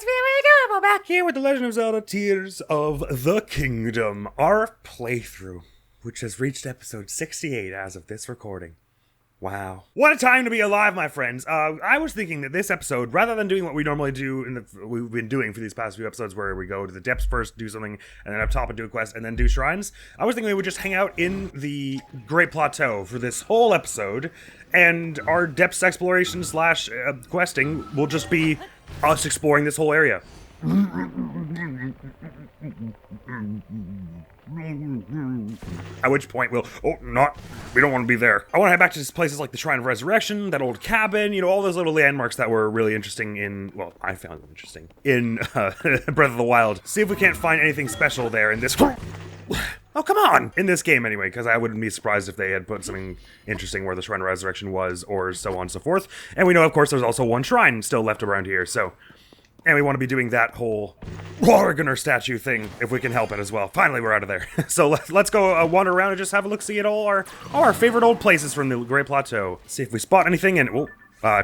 What's very normal back here with The Legend of Zelda Tears of the Kingdom, our playthrough, which has reached episode 68 as of this recording. Wow. What a time to be alive, my friends. I was thinking that this episode, rather than doing what we normally do, we've been doing for these past few episodes, where we go to the depths first, do something, and then up top and do a quest, and then do shrines, I was thinking we would just hang out in the Great Plateau for this whole episode, and our depths exploration slash questing will just be us exploring this whole area. At which point we don't want to be there. I want to head back to places like the Shrine of Resurrection, that old cabin, all those little landmarks that were really interesting I found them interesting in Breath of the Wild. See if we can't find anything special there in this. Oh, come on! In this game, anyway, because I wouldn't be surprised if they had put something interesting where the Shrine of Resurrection was, or so on and so forth. And we know, of course, there's also one shrine still left around here, so... And we want to be doing that whole Warganer statue thing, if we can help it as well. Finally, we're out of there. So let's go wander around and just have a look-see at all our favorite old places from the Great Plateau. See if we spot anything, and...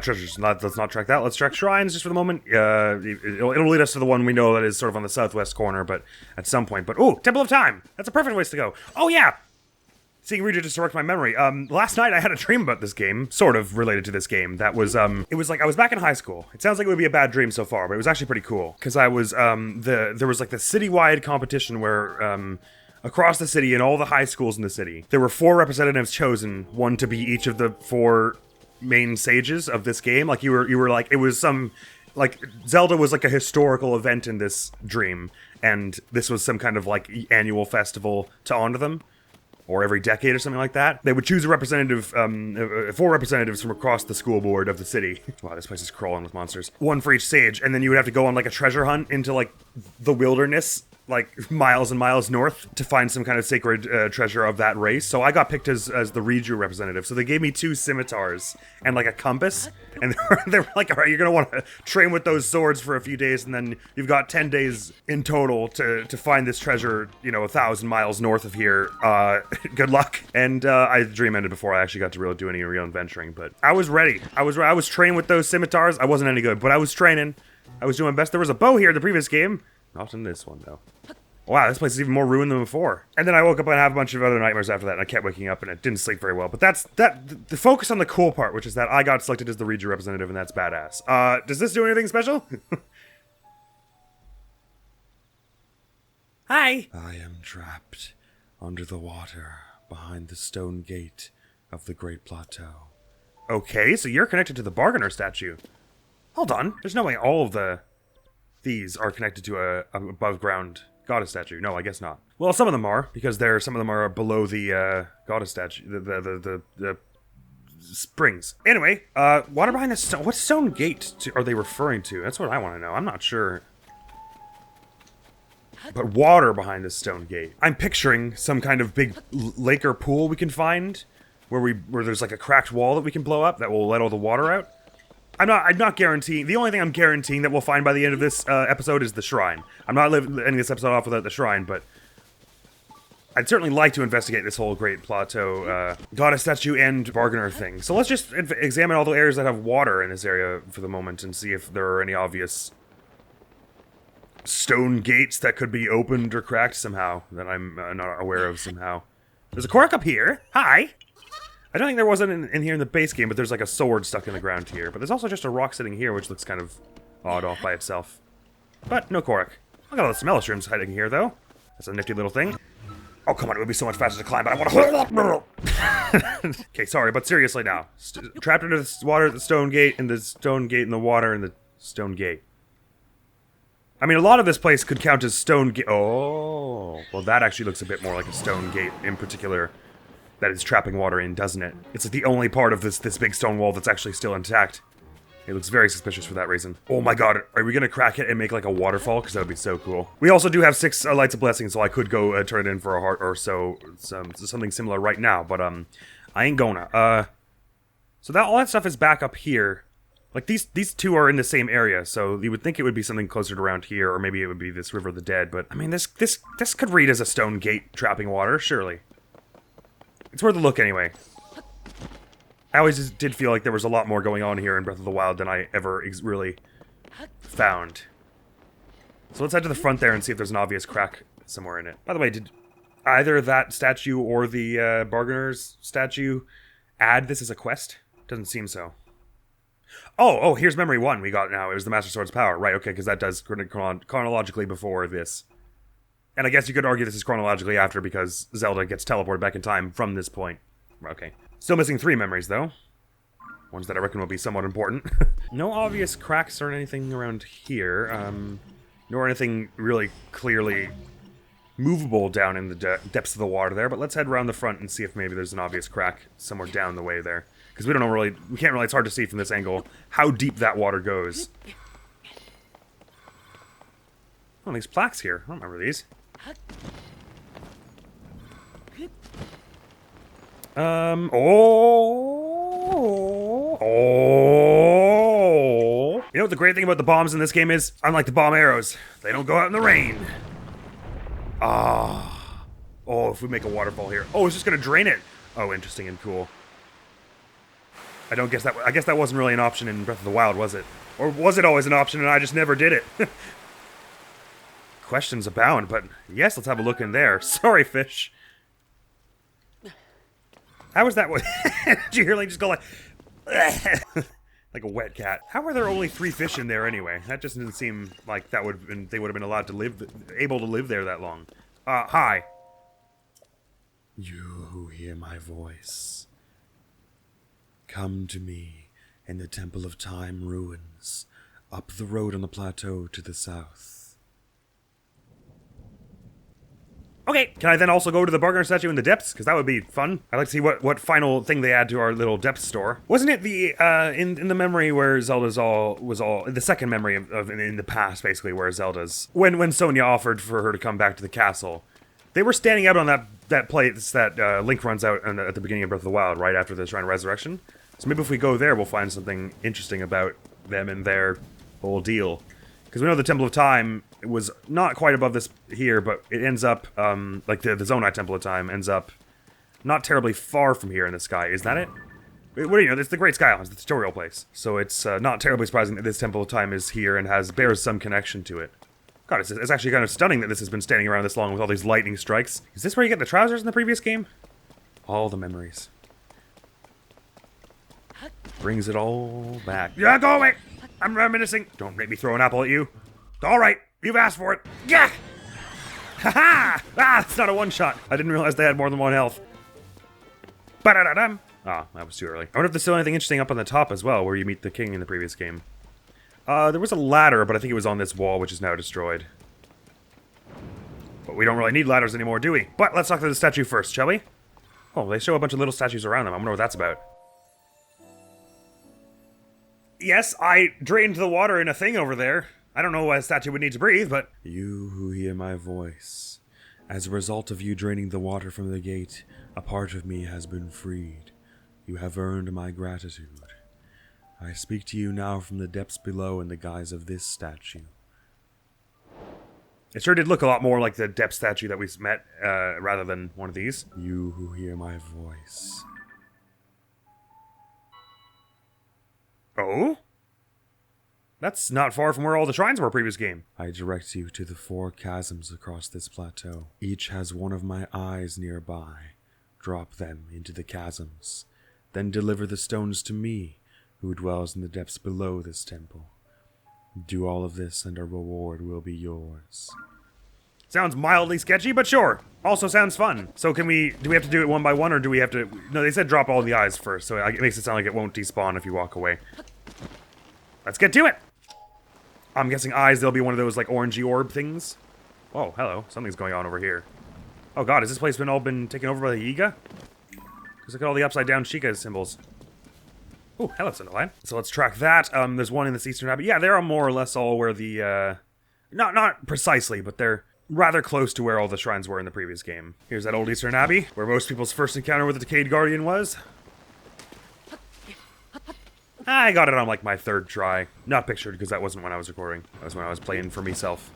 treasures. Let's not track that. Let's track shrines just for the moment. It'll lead us to the one we know that is sort of on the southwest corner, but at some point. But, ooh, Temple of Time! That's a perfect place to go. Oh, yeah! Seeing Regent just direct my memory. Last night I had a dream about this game, sort of related to this game. That was, it was like I was back in high school. It sounds like it would be a bad dream so far, but it was actually pretty cool. Because I was, there was like the citywide competition where, across the city, in all the high schools in the city, there were 4 representatives chosen, one to be each of the 4 main sages of this game. Like, you were like, it was some, like, Zelda was like a historical event in this dream, and this was some kind of, like, annual festival to honor them. Or every decade or something like that. They would choose a representative, 4 representatives from across the school board of the city. Wow, this place is crawling with monsters. 1 for each sage, and then you would have to go on like a treasure hunt into like the wilderness, like miles and miles north, to find some kind of sacred treasure of that race. So I got picked as the Rauru representative. So they gave me 2 scimitars and like a compass, and they were like, all right, you're gonna want to train with those swords for a few days, and then you've got 10 days in total to find this treasure, 1,000 miles north of here. Good luck. And the dream ended before I actually got to really do any real adventuring, but I was ready. I was training with those scimitars. I wasn't any good, but I was training. I was doing my best. There was a bow here in the previous game. Not in this one, though. Wow, this place is even more ruined than before. And then I woke up and had a bunch of other nightmares after that, and I kept waking up, and I didn't sleep very well. But the focus on the cool part, which is that I got selected as the Rauru representative, and that's badass. Does this do anything special? Hi! I am trapped under the water behind the stone gate of the Great Plateau. Okay, so you're connected to the Bargainer statue. Hold on, there's no way all of these are connected to a above ground goddess statue. No, I guess not. Well, some of them are, because some of them are below the goddess statue, the springs. Anyway, water behind the stone. What stone gate are they referring to? That's what I want to know. I'm not sure. But water behind this stone gate. I'm picturing some kind of big lake or pool we can find, where there's like a cracked wall that we can blow up that will let all the water out. I'm not guaranteeing. The only thing I'm guaranteeing that we'll find by the end of this episode is the shrine. I'm not ending this episode off without the shrine, but I'd certainly like to investigate this whole Great Plateau goddess statue and bargainer thing. So let's just examine all the areas that have water in this area for the moment and see if there are any obvious stone gates that could be opened or cracked somehow that I'm not aware of somehow. There's a cork up here. Hi! I don't think there wasn't in here in the base game, but there's like a sword stuck in the ground here. But there's also just a rock sitting here, which looks kind of odd off by itself. But no Korok. Look at all the smell shrooms hiding here, though. That's a nifty little thing. Oh, come on, it would be so much faster to climb, but I want to... Okay, sorry, but seriously now. Trapped under the water at the stone gate, and the stone gate in the water, and the stone gate. I mean, a lot of this place could count as stone gate. Oh, well, that actually looks a bit more like a stone gate in particular. That is trapping water in, doesn't it? It's like the only part of this big stone wall that's actually still intact. It looks very suspicious for that reason. Oh my god, are we gonna crack it and make like a waterfall? Because that would be so cool. We also do have 6 Lights of Blessing, so I could go turn it in for a heart or so, something similar right now, but I ain't gonna. So all that stuff is back up here. Like these 2 are in the same area, so you would think it would be something closer to around here, or maybe it would be this River of the Dead, but I mean this could read as a stone gate trapping water, surely. It's worth a look anyway. I always did feel like there was a lot more going on here in Breath of the Wild than I ever really found. So let's head to the front there and see if there's an obvious crack somewhere in it. By the way, did either that statue or the bargainer's statue add this as a quest? Doesn't seem so. Oh, here's memory 1 we got now. It was the Master Sword's power. Right, okay, because that does chronologically before this. And I guess you could argue this is chronologically after because Zelda gets teleported back in time from this point. Okay. Still missing 3 memories, though. Ones that I reckon will be somewhat important. No obvious cracks or anything around here. Nor anything really clearly movable down in the depths of the water there. But let's head around the front and see if maybe there's an obvious crack somewhere down the way there. Because we don't know really, we can't really, it's hard to see from this angle how deep that water goes. Oh, these plaques here. I don't remember these. You know what the great thing about the bombs in this game is? Unlike the bomb arrows, they don't go out in the rain. Oh, if we make a waterfall here. Oh, it's just gonna drain it. Oh, interesting and cool. I guess that wasn't really an option in Breath of the Wild, was it? Or was it always an option and I just never did it? Questions abound, but yes, let's have a look in there. Sorry, fish. How was that? Did you hear like just go like like a wet cat? How are there only 3 fish in there anyway? That just didn't seem like that would have been, they would have been allowed to live, able to live there that long. Hi. You who hear my voice, come to me in the Temple of Time ruins, up the road on the plateau to the south. Okay, can I then also go to the bargainer statue in the depths? Because that would be fun. I'd like to see what final thing they add to our little depth store. Wasn't it the, in the memory where Zelda's was all, the second memory of in the past, basically, where Zelda's, when Sonia offered for her to come back to the castle, they were standing out on that place that Link runs out at the beginning of Breath of the Wild, right after the Shrine of Resurrection. So maybe if we go there, we'll find something interesting about them and their whole deal. Because we know the Temple of Time was not quite above this here, but it ends up, like the Zonai Temple of Time ends up not terribly far from here in the sky. Is that it? What do you know? It's the Great Sky Islands, the tutorial place. So it's not terribly surprising that this Temple of Time is here and bears some connection to it. God, it's actually kind of stunning that this has been standing around this long with all these lightning strikes. Is this where you get the trousers in the previous game? All the memories. Brings it all back. Yeah, go away! I'm reminiscing. Don't make me throw an apple at you. All right, you've asked for it. Yeah! Ha-ha! Ah, it's not a one-shot. I didn't realize they had more than 1 health. Ba-da-da-dum. Ah, that was too early. I wonder if there's still anything interesting up on the top as well, where you meet the king in the previous game. There was a ladder, but I think it was on this wall, which is now destroyed. But we don't really need ladders anymore, do we? But let's talk to the statue first, shall we? Oh, they show a bunch of little statues around them. I wonder what that's about. Yes, I drained the water in a thing over there. I don't know why a statue would need to breathe, but... You who hear my voice, as a result of you draining the water from the gate, a part of me has been freed. You have earned my gratitude. I speak to you now from the depths below in the guise of this statue. It sure did look a lot more like the depth statue that we met, rather than one of these. You who hear my voice. Oh? That's not far from where all the shrines were previous game. I direct you to the 4 chasms across this plateau. Each has one of my eyes nearby. Drop them into the chasms. Then deliver the stones to me, who dwells in the depths below this temple. Do all of this and a reward will be yours. Sounds mildly sketchy, but sure. Also sounds fun. So do we have to do it one by one, or do we have to... No, they said drop all the eyes first, so it makes it sound like it won't despawn if you walk away. Let's get to it! I'm guessing eyes, they'll be one of those, like, orangey orb things. Whoa, hello. Something's going on over here. Oh god, has this place been taken over by the Yiga? Because look at all the upside-down Sheikah symbols. Oh, hello, Cinderland. So let's track that. There's one in this Eastern Abbey. Yeah, they're more or less all where the, Not precisely, but they're rather close to where all the shrines were in the previous game. Here's that old Eastern Abbey, where most people's first encounter with the Decayed Guardian was. I got it on, like, my 3rd try. Not pictured, because that wasn't when I was recording. That was when I was playing for myself.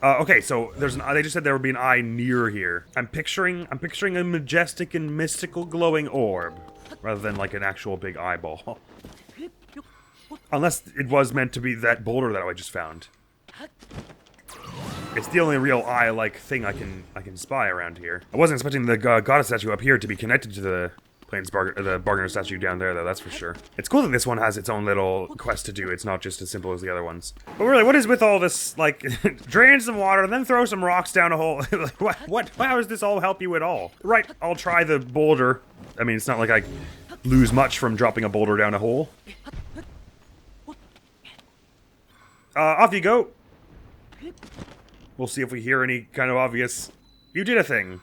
Okay, so there's they just said there would be an eye near here. I'm picturing a majestic and mystical glowing orb, rather than, like, an actual big eyeball. Unless it was meant to be that boulder that I just found. It's the only real eye-like thing I can spy around here. I wasn't expecting the goddess statue up here to be connected to the the bargainer statue down there, though, that's for sure. It's cool that this one has its own little quest to do. It's not just as simple as the other ones. But really, what is with all this, like, drain some water, then throw some rocks down a hole? Like, how does this all help you at all? Right, I'll try the boulder. I mean, it's not like I lose much from dropping a boulder down a hole. Off you go. We'll see if we hear any kind of obvious, you did a thing.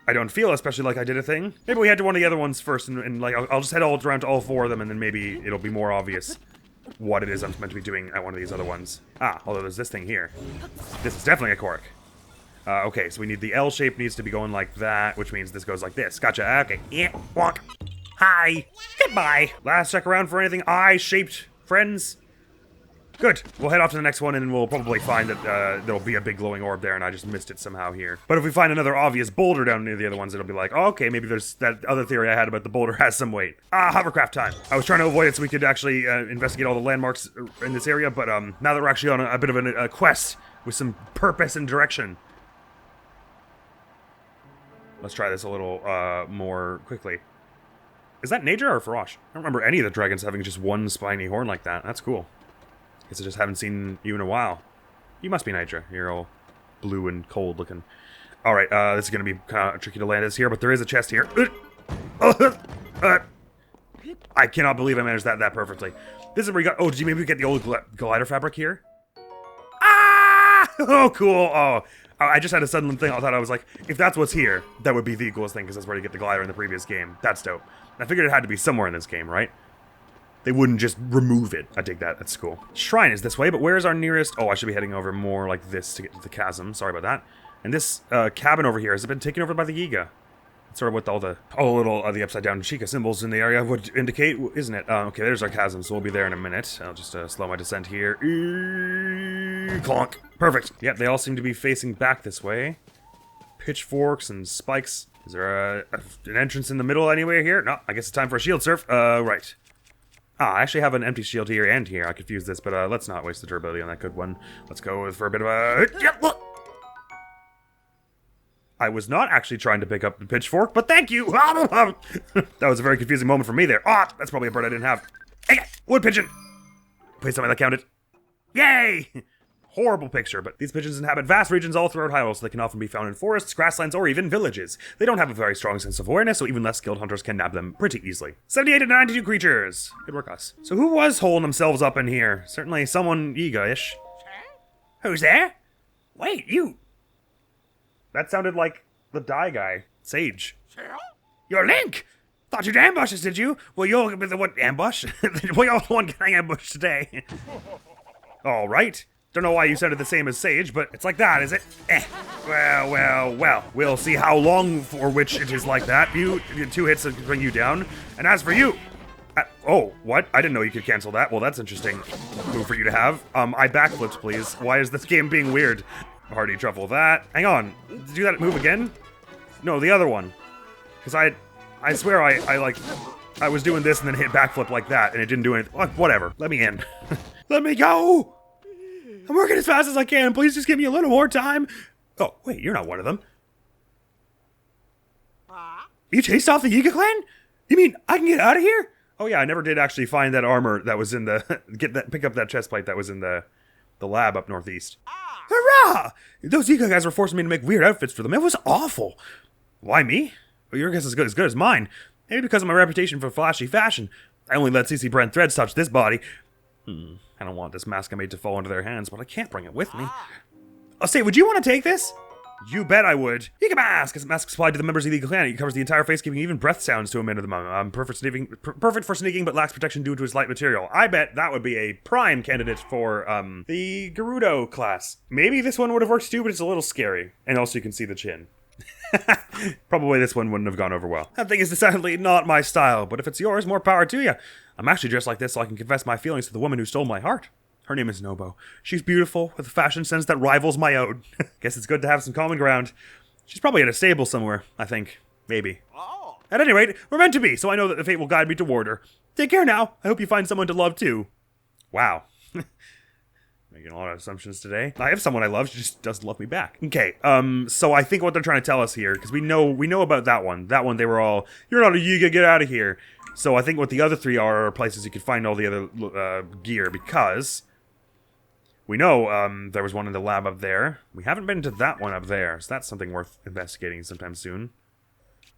I don't feel especially like I did a thing. Maybe we head to one of the other ones first, and like, I'll just head all around to all 4 of them, and then maybe it'll be more obvious what it is I'm meant to be doing at one of these other ones. Ah, although there's this thing here. This is definitely a cork. Okay, so we need the L shape needs to be going like that, which means this goes like this. Gotcha, okay. Yeah, walk. Hi. Goodbye. Last check around for anything eye-shaped, friends. Good. We'll head off to the next one, and we'll probably find that there'll be a big glowing orb there, and I just missed it somehow here. But if we find another obvious boulder down near the other ones, it'll be like, oh, okay, maybe there's that other theory I had about the boulder has some weight. Ah, hovercraft time. I was trying to avoid it so we could actually investigate all the landmarks in this area, but now that we're actually on a bit of a quest with some purpose and direction, let's try this a little more quickly. Is that Naja or Farash? I don't remember any of the dragons having just one spiny horn like that. That's cool. Guess I just haven't seen you in a while. You must be Naja. You're all blue and cold looking. Alright, this is going to be kind of tricky to land this here, but there is a chest here. I cannot believe I managed that perfectly. This is where you got... Oh, did you maybe get the old glider fabric here? Ah! Oh, cool. Oh, I just had a sudden thing. I thought I was like, if that's what's here, that would be the coolest thing, because that's where you get the glider in the previous game. That's dope. I figured it had to be somewhere in this game, right? They wouldn't just remove it. I dig that. That's cool. Shrine is this way, but where's our nearest... Oh, I should be heading over more like this to get to the chasm. Sorry about that. And this cabin over here, has it been taken over by the Yiga? That's sort of what all the the upside-down Chica symbols in the area would indicate, isn't it? Okay, there's our chasm, so we'll be there in a minute. I'll just slow my descent here. Clonk. Perfect. Yep, they all seem to be facing back this way. Pitchforks and spikes. Is there an entrance in the middle anywhere here? No, I guess it's time for a shield surf. Right. Ah, I actually have an empty shield here and here. I could use this, but let's not waste the durability on that good one. Let's go for a bit of a... I was not actually trying to pick up the pitchfork, but thank you! That was a very confusing moment for me there. Ah, that's probably a bird I didn't have. Hey, wood pigeon! Please tell me that counted. Yay! Horrible picture, but these pigeons inhabit vast regions all throughout Hyrule, so they can often be found in forests, grasslands, or even villages. They don't have a very strong sense of awareness, so even less skilled hunters can nab them pretty easily. 78 to 92 creatures! Good work, us. So who was holding themselves up in here? Certainly someone Yiga-ish. Who's there? Wait, you... That sounded like the Die guy. Sage. You're Link! Thought you'd ambush us, did you? Well, you'll be the one... Ambush? Well, you're the one getting ambushed today. Alright. Don't know why you sounded the same as Sage, but it's like that, is it? Well. We'll see how long for which it is like that. You 2 hits to bring you down. And as for you... oh, what? I didn't know you could cancel that. Well, that's interesting move for you to have. I backflipped, please. Why is this game being weird? Hardy truffle that. Hang on. Did you do that move again? No, the other one. Because I swear I was doing this and then hit backflip like that, and it didn't do anything. Whatever. Let me in. Let me go! I'm working as fast as I can. Please just give me a little more time. Oh, wait, you're not one of them. You chased off the Yiga clan? You mean I can get out of here? Oh yeah, I never did actually find that armor that was in the... pick up that chest plate that was in the lab up northeast. Hurrah! Those Yiga guys were forcing me to make weird outfits for them. It was awful. Why me? Well, your guess is as good as mine. Maybe because of my reputation for flashy fashion. I only let CC Brent Threads touch this body. I don't want this mask I made to fall into their hands, but I can't bring it with me. I'll say, would you want to take this? You bet I would. Yiga mask! It's a mask supplied to the members of the Yiga clan. It covers the entire face, giving even breath sounds to a minimum. Perfect for sneaking, but lacks protection due to its light material. I bet that would be a prime candidate for, the Gerudo class. Maybe this one would have worked too, but it's a little scary. And also you can see the chin. Probably this one wouldn't have gone over well. That thing is decidedly not my style, but if it's yours, more power to you. I'm actually dressed like this so I can confess my feelings to the woman who stole my heart. Her name is Nobo. She's beautiful, with a fashion sense that rivals my own. Guess it's good to have some common ground. She's probably at a stable somewhere, I think. Maybe. Oh. At any rate, we're meant to be, so I know that the fate will guide me toward her. Take care now. I hope you find someone to love too. Wow. Making a lot of assumptions today. I have someone I love, she just doesn't love me back. Okay, so I think what they're trying to tell us here, because we know about that one. That one, they were all, you're not a Yiga, get out of here. So I think what the other three are places you could find all the other gear, because we know there was one in the lab up there. We haven't been to that one up there, so that's something worth investigating sometime soon.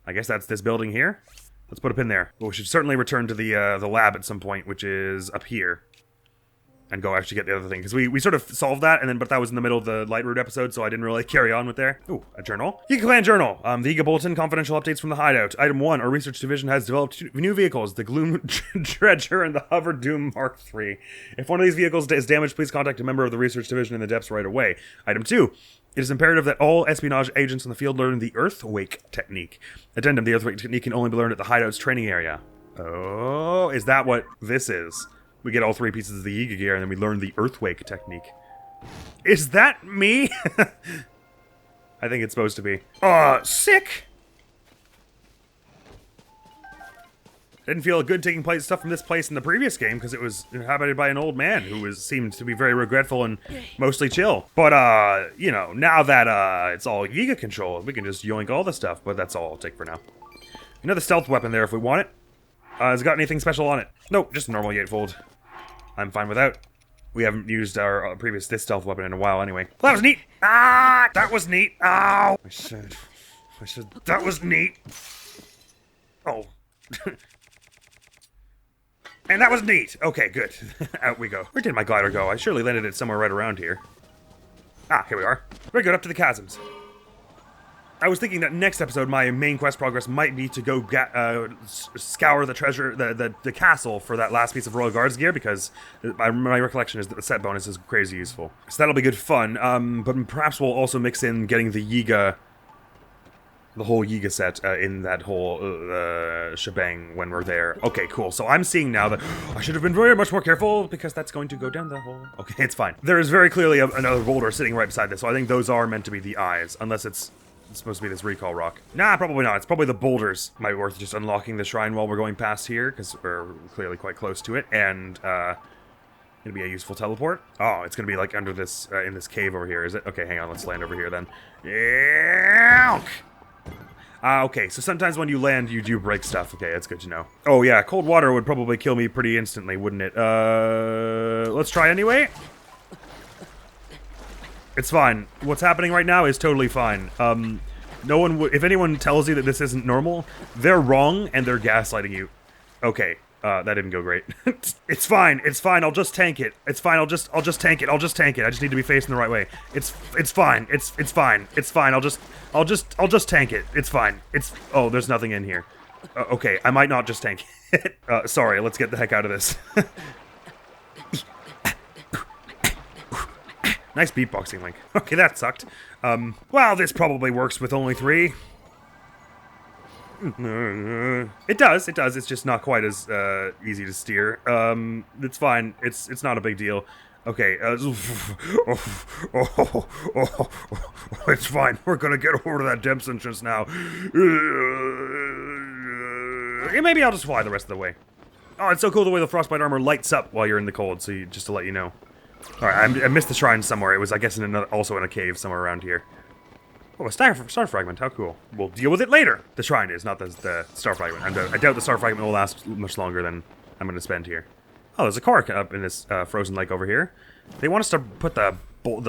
I guess that's this building here. Let's put a pin there. Well, we should certainly return to the lab at some point, which is up here. And go actually get the other thing. Because we sort of solved that, and then but that was in the middle of the Light Route episode, so I didn't really carry on with there. Ooh, a journal. Yiga Clan Journal. The Yiga Bulletin, confidential updates from the hideout. Item 1, our research division has developed 2 new vehicles, the Gloom Dredger and the Hover Doom Mark III. If one of these vehicles is damaged, please contact a member of the research division in the depths right away. Item 2, it is imperative that all espionage agents in the field learn the Earthwake technique. Addendum, the Earthwake technique can only be learned at the hideout's training area. Oh, is that what this is? We get all 3 pieces of the Yiga gear, and then we learn the Earthwake technique. Is that me? I think it's supposed to be. Sick! Didn't feel good taking stuff from this place in the previous game, because it was inhabited by an old man who seemed to be very regretful and mostly chill. But, you know, now that, it's all Yiga control, we can just yoink all the stuff, but that's all I'll take for now. Another stealth weapon there if we want it. Has it got anything special on it? Nope, just a normal gatefold. I'm fine without. We haven't used our previous stealth weapon in a while anyway. That was neat! Ah! That was neat! Ow! I said, that was neat! Oh. And that was neat! Okay, good. Out we go. Where did my glider go? I surely landed it somewhere right around here. Ah, here we are. Very good, up to the chasms. I was thinking that next episode, my main quest progress might be to go scour the treasure, the castle for that last piece of Royal Guards gear, because my recollection is that the set bonus is crazy useful. So that'll be good fun, but perhaps we'll also mix in getting the Yiga, the whole Yiga set in that whole shebang when we're there. Okay, cool. So I'm seeing now that I should have been very much more careful, because that's going to go down the hole. Okay, it's fine. There is very clearly another boulder sitting right beside this, so I think those are meant to be the eyes, unless it's supposed to be this recall rock. Nah, probably not. It's probably the boulders. Might be worth just unlocking the shrine while we're going past here, because we're clearly quite close to it, and it'll be a useful teleport. Oh, it's gonna be like under this, in this cave over here, is it? Okay, hang on, let's land over here then. Okay, so sometimes when you land, you do break stuff. Okay, that's good to know. Oh yeah, cold water would probably kill me pretty instantly, wouldn't it? Let's try anyway. It's fine. What's happening right now is totally fine. No one would. If anyone tells you that this isn't normal, they're wrong and they're gaslighting you. Okay, that didn't go great. It's fine. It's fine. I'll just tank it. It's fine. I'll just tank it. I'll just tank it. I just need to be facing the right way. It's fine. It's fine. It's fine. I'll just tank it. It's fine. Oh, there's nothing in here. Okay, I might not just tank it. Sorry. Let's get the heck out of this. Nice beatboxing, Link. Okay, that sucked. Well, this probably works with only 3. It does. It's just not quite as easy to steer. It's fine. It's not a big deal. Okay. It's fine. We're gonna get over to that depths entrance now. Maybe I'll just fly the rest of the way. Oh, it's so cool the way the frostbite armor lights up while you're in the cold. So just to let you know. Alright, I missed the shrine somewhere. It was, I guess, also in a cave somewhere around here. Oh, a star fragment. How cool. We'll deal with it later. The shrine is, not the star fragment. I doubt the star fragment will last much longer than I'm going to spend here. Oh, there's a car up in this frozen lake over here. They want us to put the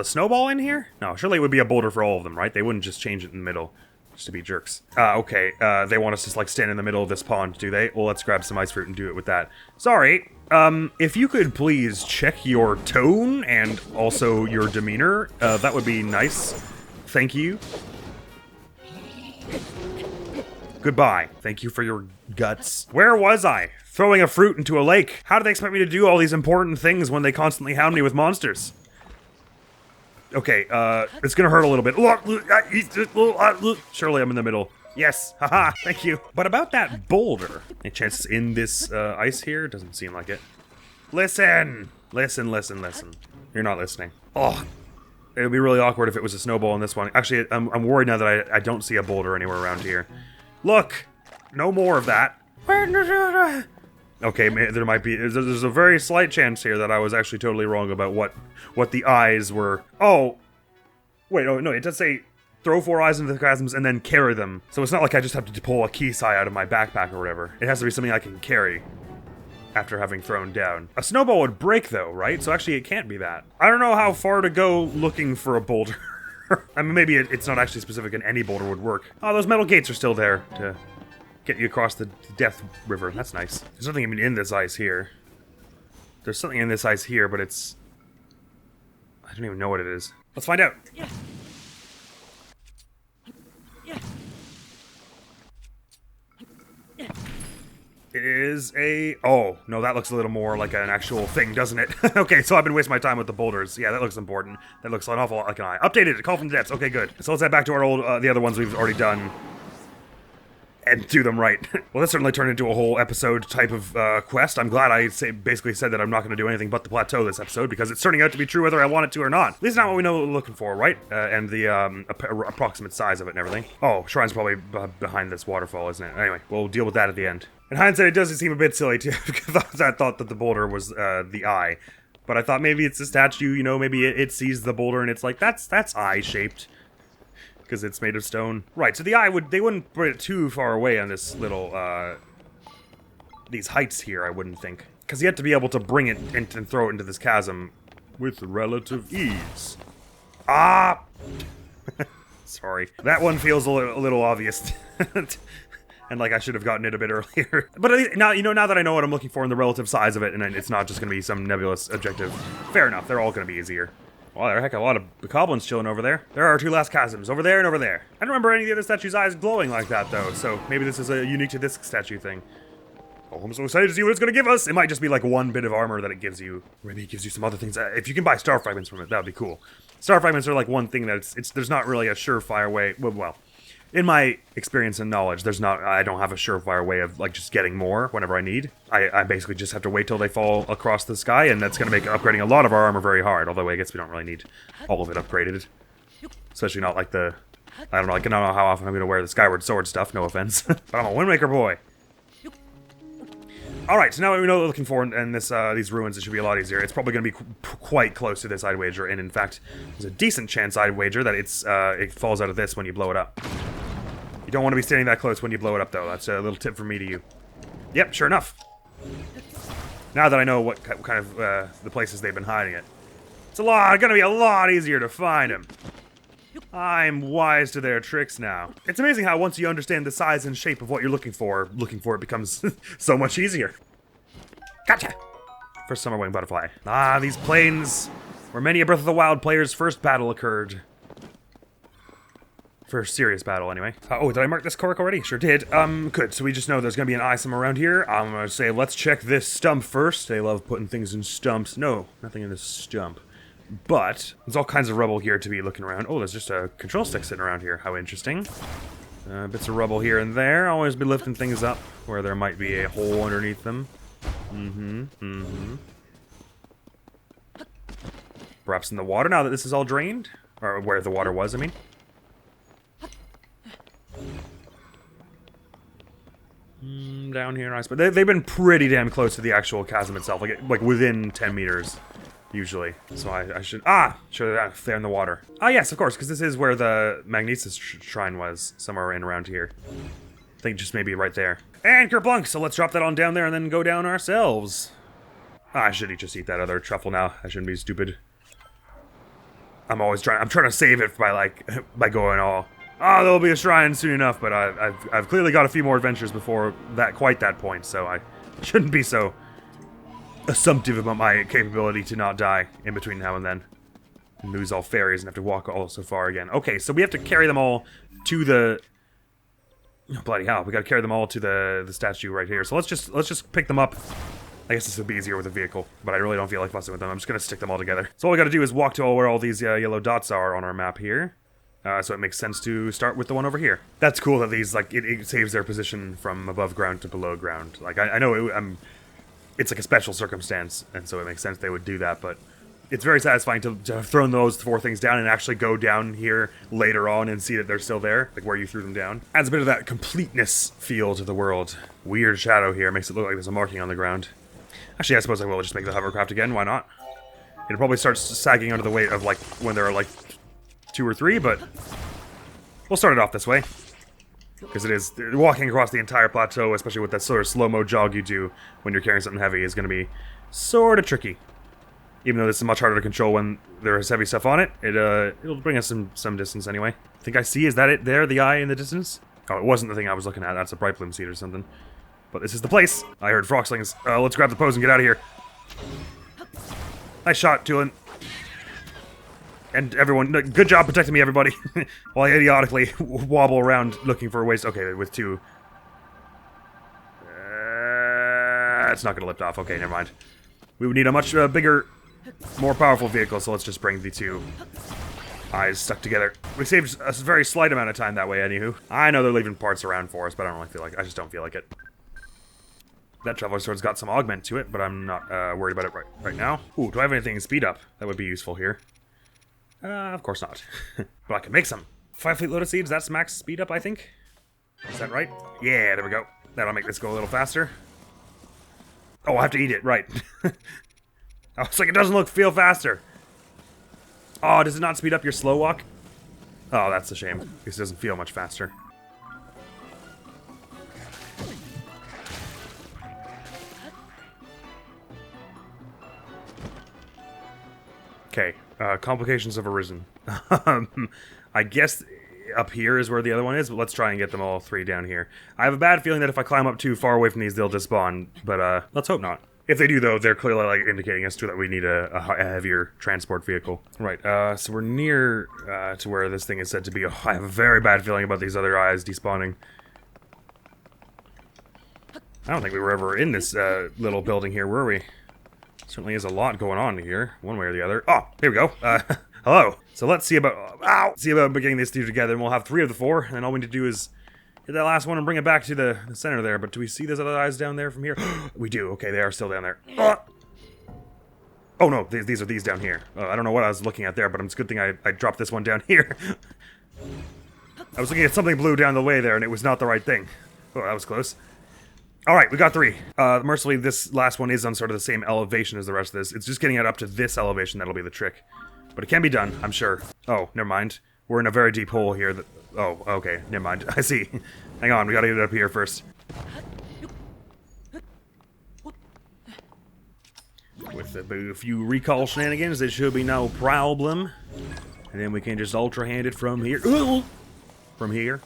snowball in here? No, surely it would be a boulder for all of them, right? They wouldn't just change it in the middle. Just to be jerks. Okay, they want us to, like, stand in the middle of this pond, do they? Well, let's grab some ice fruit and do it with that. Sorry, if you could please check your tone and also your demeanor, that would be nice. Thank you. Goodbye. Thank you for your guts. Where was I? Throwing a fruit into a lake. How do they expect me to do all these important things when they constantly hound me with monsters? Okay, it's gonna hurt a little bit. Surely I'm in the middle. Yes, haha, thank you. But about that boulder, any chances in this ice here? Doesn't seem like it. Listen! Listen. You're not listening. Oh, it would be really awkward if it was a snowball in this one. Actually, I'm worried now that I don't see a boulder anywhere around here. Look! No more of that. Okay, there might be. There's a very slight chance here that I was actually totally wrong about what the eyes were. Oh, wait, oh no, it does say throw 4 eyes into the chasms and then carry them. So it's not like I just have to pull a key sai out of my backpack or whatever. It has to be something I can carry after having thrown down. A snowball would break though, right? So actually it can't be that. I don't know how far to go looking for a boulder. I mean, maybe it's not actually specific and any boulder would work. Oh, those metal gates are still there to get you across the Death River. That's nice. There's nothing even in this ice here. There's something in this ice here, but it's... I don't even know what it is. Let's find out. Yeah. Yeah. Yeah. It is a... Oh, no, that looks a little more like an actual thing, doesn't it? Okay, so I've been wasting my time with the boulders. Yeah, that looks important. That looks an awful lot like an eye. Updated, call from the depths. Okay, good. So let's head back to our old, the other ones we've already done. And do them right. Well, this certainly turned into a whole episode type of quest. I'm glad I basically said that I'm not going to do anything but the plateau this episode, because it's turning out to be true whether I want it to or not. At least not what we know what we're looking for, right? And the approximate size of it and everything. Oh, Shrine's probably behind this waterfall, isn't it? Anyway, we'll deal with that at the end. In hindsight, it does seem a bit silly, too, because I thought that the boulder was the eye. But I thought maybe it's a statue, you know, maybe it sees the boulder and it's like, that's eye-shaped. Because it's made of stone. Right, so the eye they wouldn't put it too far away on this little, these heights here, I wouldn't think. Because you have to be able to bring it and throw it into this chasm with relative ease. Ah! Sorry. That one feels a little obvious. And like I should have gotten it a bit earlier. But at least, now that I know what I'm looking for in the relative size of it, and it's not just going to be some nebulous objective. Fair enough, they're all going to be easier. Well, there are a heck of a lot of goblins chilling over there. There are our 2 last chasms, over there and over there. I don't remember any of the other statues' eyes glowing like that, though, so maybe this is a unique to this statue thing. Oh, I'm so excited to see what it's going to give us! It might just be like one bit of armor that it gives you. Maybe it gives you some other things. If you can buy star fragments from it, that would be cool. Star fragments are like one thing that there's not really a surefire way. Well, in my experience and knowledge, I don't have a surefire way of like just getting more whenever I need. I basically just have to wait till they fall across the sky, and that's going to make upgrading a lot of our armor very hard. Although I guess we don't really need all of it upgraded, especially not like the I don't know how often I'm going to wear the Skyward Sword stuff. No offense, but I'm a Windmaker boy. All right, so now we know what we're looking for in this these ruins. It should be a lot easier. It's probably going to be quite close to this, I'd wager, and in fact, there's a decent chance, I'd wager, that it falls out of this when you blow it up. You don't want to be standing that close when you blow it up, though. That's a little tip from me to you. Yep, sure enough. Now that I know what kind of the places they've been hiding it, it's going to be a lot easier to find them. I'm wise to their tricks now. It's amazing how once you understand the size and shape of what you're looking for it becomes so much easier. Gotcha! First summer wing butterfly. Ah, these plains where many a Breath of the Wild player's first battle occurred. First serious battle, anyway. Oh, did I mark this cork already? Sure did. Good. So we just know there's gonna be an eye somewhere around here. I'm gonna say, let's check this stump first. They love putting things in stumps. No, nothing in this stump. But there's all kinds of rubble here to be looking around. Oh, there's just a control stick sitting around here. How interesting. Bits of rubble here and there. Always be lifting things up where there might be a hole underneath them. Perhaps in the water now that this is all drained? Or where the water was, I mean. Down here, nice. But they've been pretty damn close to the actual chasm itself. Like within 10 meters. Usually. So I should... Ah! Sure, they're in the water. Ah, yes, of course, because this is where the Magnesis Shrine was. Somewhere in around here. I think just maybe right there. And kerplunk! So let's drop that on down there and then go down ourselves. Ah, I should just eat that other truffle now. I shouldn't be stupid. I'm trying to save it by going all... Oh, there'll be a shrine soon enough, but I've clearly got a few more adventures before quite that point, so I shouldn't be so assumptive about my capability to not die in between now and then. And lose all fairies and have to walk all so far again. Okay, so we have to carry them all to the... Oh, bloody hell, we gotta carry them all to the statue right here. So let's just pick them up. I guess this would be easier with a vehicle, but I really don't feel like fussing with them. I'm just gonna stick them all together. So all we gotta do is walk to where all these yellow dots are on our map here. So it makes sense to start with the one over here. That's cool that these, like, it saves their position from above ground to below ground. Like, I know it's like a special circumstance, and so it makes sense they would do that, but it's very satisfying to have thrown those 4 things down and actually go down here later on and see that they're still there, like where you threw them down. Adds a bit of that completeness feel to the world. Weird shadow here, makes it look like there's a marking on the ground. Actually, I suppose I will just make the hovercraft again, why not? It'll probably start sagging under the weight of, like, when there are, like, 2 or 3, but we'll start it off this way. Because it is, walking across the entire plateau, especially with that sort of slow-mo jog you do when you're carrying something heavy, is going to be sort of tricky. Even though this is much harder to control when there's heavy stuff on it, it'll bring us some distance anyway. I think I see, is that it there, the eye in the distance? Oh, it wasn't the thing I was looking at, that's a bright bloom seed or something. But this is the place. I heard frogslings. Let's grab the pose and get out of here. Nice shot, Tulin. And everyone, good job protecting me, everybody. While I idiotically wobble around looking for ways. Okay, with 2. It's not going to lift off. Okay, never mind. We would need a much bigger, more powerful vehicle, so let's just bring the 2 eyes stuck together. We saved a very slight amount of time that way, anywho. I know they're leaving parts around for us, but I don't really feel like it. I just don't feel like it. That Traveler Sword's got some augment to it, but I'm not worried about it right now. Ooh, do I have anything in speed up? That would be useful here. Of course not. But I can make some. 5 Fleet Lotus Seeds, that's max speed up, I think. Is that right? Yeah, there we go. That'll make this go a little faster. Oh, I have to eat it, right. I was like, it doesn't feel faster. Oh, does it not speed up your slow walk? Oh, that's a shame, because it doesn't feel much faster. Okay, complications have arisen. I guess up here is where the other one is, but let's try and get them all 3 down here. I have a bad feeling that if I climb up too far away from these, they'll despawn, but let's hope not. If they do, though, they're clearly like indicating us that we need a heavier transport vehicle. Right, so we're near to where this thing is said to be. Oh, I have a very bad feeling about these other eyes despawning. I don't think we were ever in this little building here, were we? Certainly is a lot going on here, one way or the other. Oh, here we go. Hello. So let's see about, see about getting these 2 together, and we'll have 3 of the 4, and then all we need to do is hit that last one and bring it back to the center there. But do we see those other eyes down there from here? We do. Okay, they are still down there. Oh no, these are these down here. I don't know what I was looking at there, but it's a good thing I dropped this one down here. I was looking at something blue down the way there, and it was not the right thing. Oh, that was close. Alright, we got 3. Mercifully, this last one is on sort of the same elevation as the rest of this. It's just getting it up to this elevation that'll be the trick. But it can be done, I'm sure. Oh, never mind. We're in a very deep hole here that... Oh, okay, never mind. I see. Hang on, we gotta get it up here first. With a few recall shenanigans, there should be no problem. And then we can just ultra-hand it from here. From here.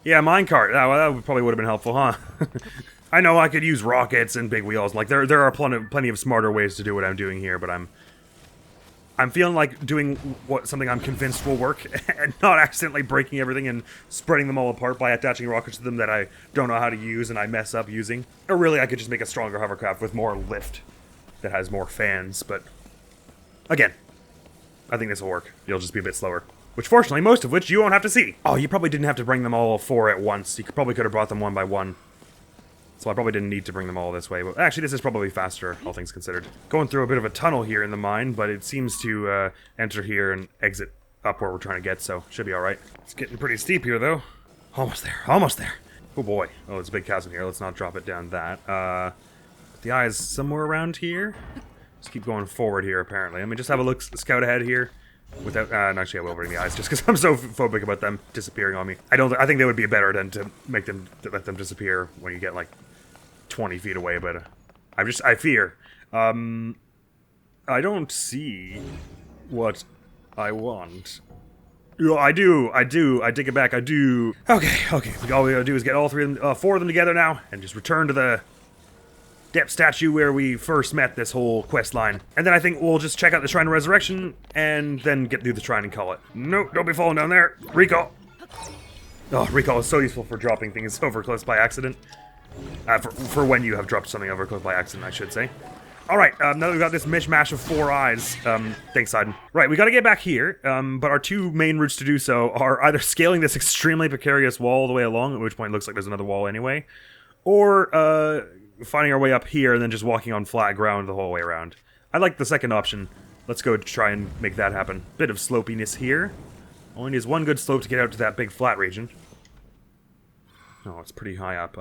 Yeah, minecart. Well, that probably would have been helpful, huh? I know I could use rockets and big wheels. Like, there are plenty of smarter ways to do what I'm doing here, but I'm feeling like doing something I'm convinced will work, and not accidentally breaking everything and spreading them all apart by attaching rockets to them that I don't know how to use and I mess up using. Or really, I could just make a stronger hovercraft with more lift that has more fans, but again, I think this will work. You'll just be a bit slower. Which, fortunately, most of which you won't have to see. Oh, you probably didn't have to bring them all 4 at once. You probably could have brought them 1 by 1. So I probably didn't need to bring them all this way. But actually, this is probably faster, all things considered. Going through a bit of a tunnel here in the mine, but it seems to enter here and exit up where we're trying to get, so should be alright. It's getting pretty steep here, though. Almost there, almost there. Oh boy. Oh, there's a big chasm here. Let's not drop it down that. The eye is somewhere around here. Just keep going forward here, apparently. Let me just have a look, scout ahead here. Without, actually I will bring the eyes, just because I'm so phobic about them disappearing on me. I think they would be better than to let them disappear when you get, like, 20 feet away, but I fear. I don't see what I want. Oh, I do, I take it back, I do. Okay, all we gotta do is get all 4 of them together now, and just return to the Depth statue where we first met this whole quest line. And then I think we'll just check out the Shrine of Resurrection, and then get through the shrine and call it. No, don't be falling down there. Recall. Oh, recall is so useful for dropping things over close by accident. For when you have dropped something over close by accident, I should say. Alright, now that we've got this mishmash of 4 eyes, thanks, Sidon. Right, we gotta get back here, but our 2 main routes to do so are either scaling this extremely precarious wall all the way along, at which point it looks like there's another wall anyway, or, finding our way up here and then just walking on flat ground the whole way around. I like the second option, Let's go try and make that happen. Bit of slopiness here. Only needs one good slope to get out to that big flat region. Oh, it's pretty high up.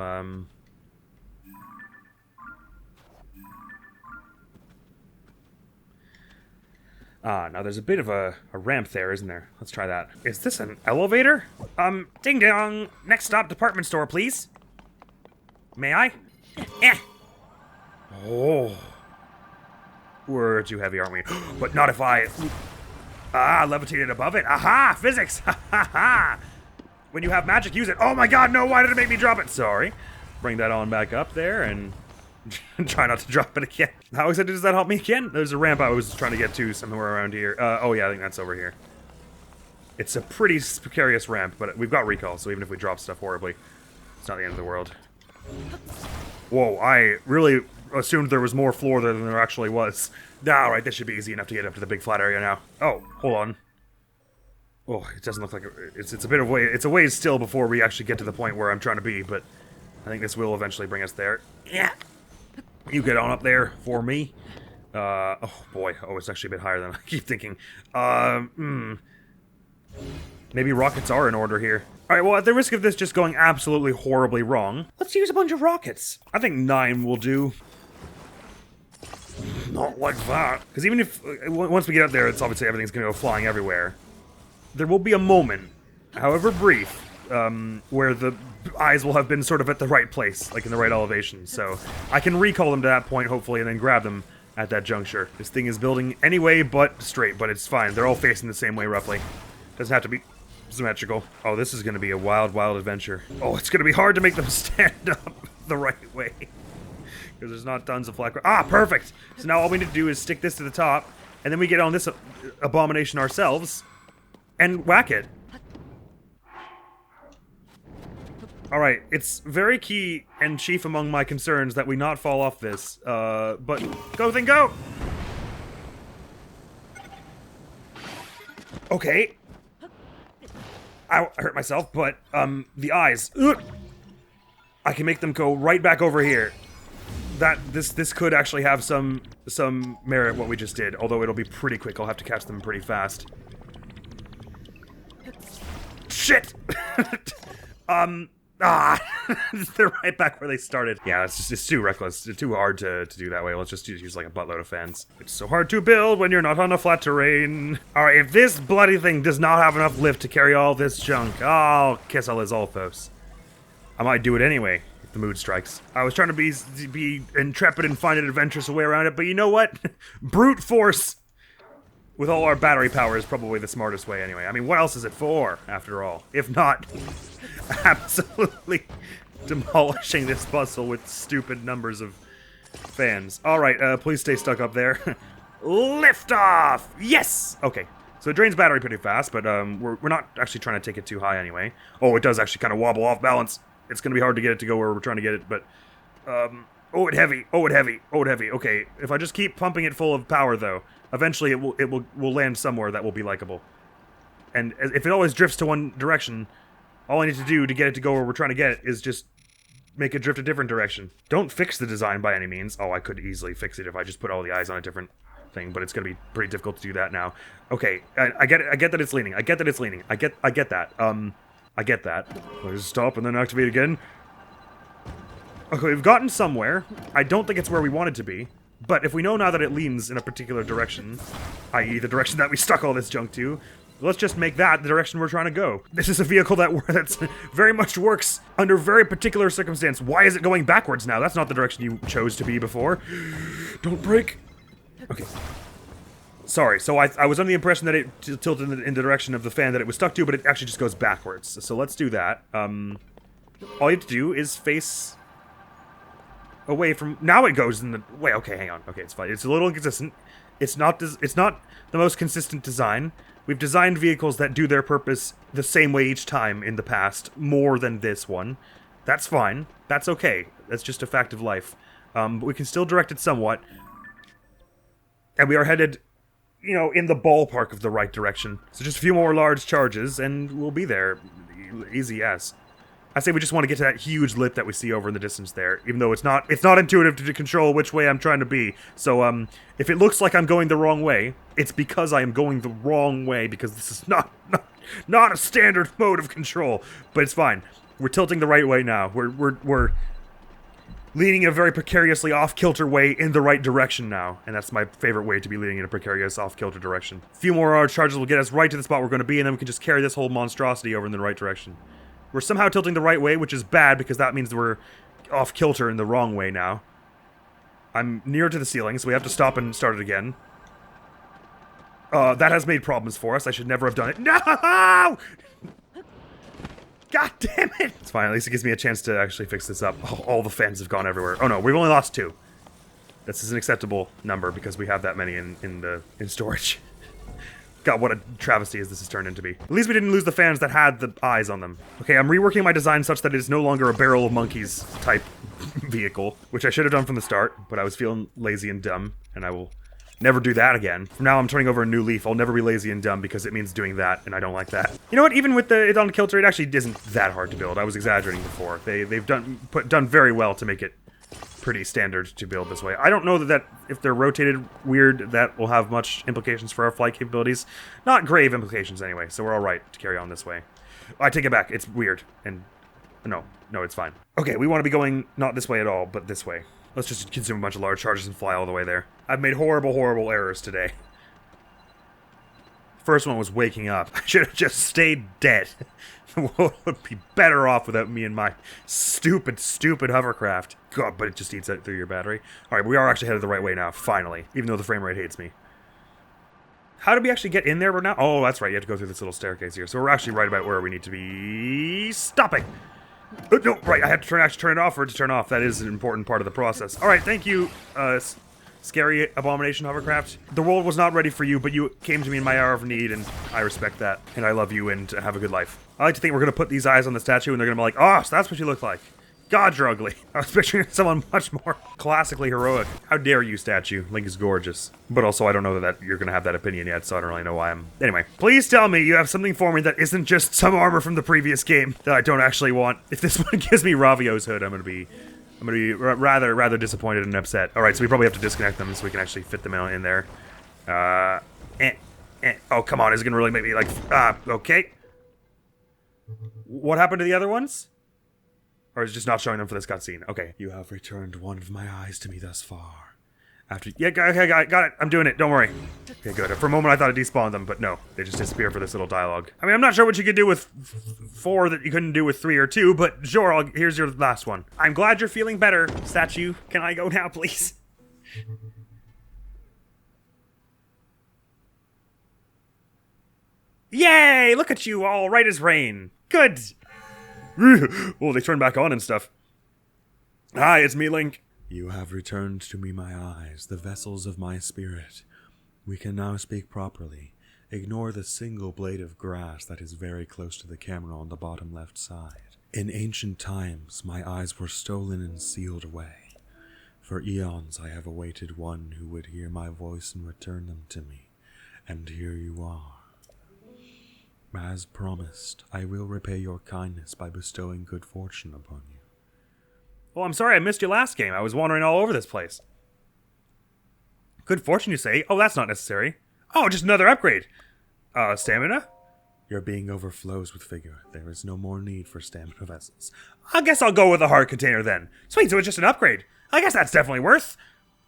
Now there's a bit of a ramp there, isn't there? Let's try that. Is this an elevator? Ding dong! Next stop, department store, please. May I? Eh! Oh. We're too heavy, aren't we? But not if I... levitated above it. Aha! Physics! Ha ha ha! When you have magic, use it. Oh my god, no! Why did it make me drop it? Sorry. Bring that on back up there and... try not to drop it again. How exactly does that help me again? There's a ramp I was trying to get to somewhere around here. Oh yeah, I think that's over here. It's a pretty precarious ramp, but we've got recall, so even if we drop stuff horribly, it's not the end of the world. Whoa, I really assumed there was more floor there than there actually was. Alright, this should be easy enough to get up to the big flat area now. Oh, hold on. Oh, it doesn't look like it's a bit of way. It's a ways still before we actually get to the point where I'm trying to be, but I think this will eventually bring us there. Yeah. You get on up there for me. Oh boy. Oh, it's actually a bit higher than I keep thinking. Maybe rockets are in order here. Alright, well, at the risk of this just going absolutely horribly wrong, let's use a bunch of rockets. I think 9 will do. Not like that. Because even if, once we get up there, it's obviously everything's going to go flying everywhere. There will be a moment, however brief, where the eyes will have been sort of at the right place, like in the right elevation. So I can recall them to that point, hopefully, and then grab them at that juncture. This thing is building anyway but straight, but it's fine. They're all facing the same way, roughly. Doesn't have to be symmetrical. Oh, this is going to be a wild, wild adventure. Oh, it's going to be hard to make them stand up the right way. Because there's not tons of flat... perfect! So now all we need to do is stick this to the top, and then we get on this abomination ourselves, and whack it. Alright, it's very key and chief among my concerns that we not fall off this, but go thing go! Okay. I hurt myself, but, the eyes. Ugh. I can make them go right back over here. This could actually have some merit, what we just did, although it'll be pretty quick. I'll have to catch them pretty fast. Shit! They're right back where they started. Yeah, it's too reckless. It's too hard to do that way. Let's just use like a buttload of fans. It's so hard to build when you're not on a flat terrain. Alright, if this bloody thing does not have enough lift to carry all this junk, I'll kiss all his Alphos. I might do it anyway, if the mood strikes. I was trying to be intrepid and find an adventurous way around it, but you know what? Brute force with all our battery power is probably the smartest way anyway. I mean, what else is it for, after all? If not, absolutely demolishing this puzzle with stupid numbers of fans. Alright, please stay stuck up there. Lift off! Yes! Okay, so it drains battery pretty fast, but we're not actually trying to take it too high anyway. Oh, it does actually kind of wobble off balance. It's going to be hard to get it to go where we're trying to get it, but... oh, it heavy, oh, it heavy, oh, it heavy. Okay, if I just keep pumping it full of power, though, eventually it will land somewhere that will be likable. And if it always drifts to one direction, all I need to do to get it to go where we're trying to get it is just make it drift a different direction. Don't fix the design by any means. Oh, I could easily fix it if I just put all the eyes on a different thing, but it's going to be pretty difficult to do that now. Okay, I get it. I get that it's leaning. I get that it's leaning. I get that. I get that. Let's stop and then activate again. Okay, we've gotten somewhere. I don't think it's where we want it to be. But if we know now that it leans in a particular direction, i.e. the direction that we stuck all this junk to, let's just make that the direction we're trying to go. This is a vehicle that's very much works under very particular circumstance. Why is it going backwards now? That's not the direction you chose to be before. Don't break. Okay. Sorry, so I was under the impression that it tilted in the direction of the fan that it was stuck to, but it actually just goes backwards. So let's do that. All you have to do is face... away from... Now it goes in the... Wait, okay, hang on. Okay, it's fine. It's a little inconsistent. It's not the most consistent design. We've designed vehicles that do their purpose the same way each time in the past, more than this one. That's fine. That's okay. That's just a fact of life. But we can still direct it somewhat. And we are headed, you know, in the ballpark of the right direction. So just a few more large charges, and we'll be there. Easy as. I say we just want to get to that huge lip that we see over in the distance there, even though it's not intuitive to control which way I'm trying to be. So, if it looks like I'm going the wrong way, it's because I am going the wrong way, because this is not a standard mode of control. But it's fine. We're tilting the right way now. We're leaning in a very precariously off-kilter way in the right direction now. And that's my favorite way to be leaning in a precarious off-kilter direction. A few more large charges will get us right to the spot we're going to be, and then we can just carry this whole monstrosity over in the right direction. We're somehow tilting the right way, which is bad, because that means we're off-kilter in the wrong way now. I'm near to the ceiling, so we have to stop and start it again. That has made problems for us. I should never have done it. No! God damn it! It's fine, at least it gives me a chance to actually fix this up. Oh, all the fans have gone everywhere. Oh no, we've only lost 2. This is an acceptable number because we have that many in storage. God, what a travesty as this has turned into be. At least we didn't lose the fans that had the eyes on them. Okay, I'm reworking my design such that it is no longer a barrel of monkeys type vehicle, which I should have done from the start, but I was feeling lazy and dumb, and I will never do that again. From now I'm turning over a new leaf. I'll never be lazy and dumb because it means doing that, and I don't like that. You know what? Even with it on kilter, it actually isn't that hard to build. I was exaggerating before. They've done very well to make it pretty standard to build this way. I don't know that if they're rotated weird, that will have much implications for our flight capabilities. Not grave implications anyway, so we're all right to carry on this way. I take it back. It's weird, and no, it's fine. Okay, we want to be going not this way at all, but this way. Let's just consume a bunch of large charges and fly all the way there. I've made horrible, horrible errors today. First one was waking up. I should have just stayed dead. The world would be better off without me and my stupid, stupid hovercraft. God, but it just eats out through your battery. Alright, we are actually headed the right way now, finally. Even though the frame rate hates me. How did we actually get in there right now? Oh, that's right, you have to go through this little staircase here. So we're actually right about where we need to be stopping. No, right, I have to actually turn it off for it to turn off. That is an important part of the process. Alright, thank you, scary abomination hovercraft. The world was not ready for you, but you came to me in my hour of need, and I respect that. And I love you, and have a good life. I like to think we're going to put these eyes on the statue, and they're going to be like, oh, so that's what you look like. God, you're ugly. I was picturing someone much more classically heroic. How dare you, statue? Link is gorgeous. But also, I don't know that you're going to have that opinion yet, so I don't really know why I'm... Anyway, please tell me you have something for me that isn't just some armor from the previous game that I don't actually want. If this one gives me Ravio's hood, I'm going to be rather disappointed and upset. Alright, so we probably have to disconnect them so we can actually fit them in there. Oh, come on, is it going to really make me like... okay. What happened to the other ones? Or is it just not showing them for this cutscene? Okay. You have returned one of my eyes to me thus far. After... Yeah, okay, got it. I'm doing it. Don't worry. Okay, good. For a moment, I thought it despawned them, but no. They just disappear for this little dialogue. I mean, I'm not sure what you could do with 4 that you couldn't do with 3 or 2, but sure, here's your last one. I'm glad you're feeling better, statue. Can I go now, please? Yay! Look at you, all right as rain. Good. Oh, they turn back on and stuff. Hi, it's me, Link. You have returned to me my eyes, the vessels of my spirit. We can now speak properly. Ignore the single blade of grass that is very close to the camera on the bottom left side. In ancient times, my eyes were stolen and sealed away. For eons I have awaited one who would hear my voice and return them to me. And here you are. As promised, I will repay your kindness by bestowing good fortune upon you. Well, I'm sorry I missed you last game. I was wandering all over this place. Good fortune, you say? Oh, that's not necessary. Oh, just another upgrade. Stamina? Your being overflows with vigor. There is no more need for stamina vessels. I guess I'll go with a heart container then. Sweet, so it's just an upgrade. I guess that's definitely worth.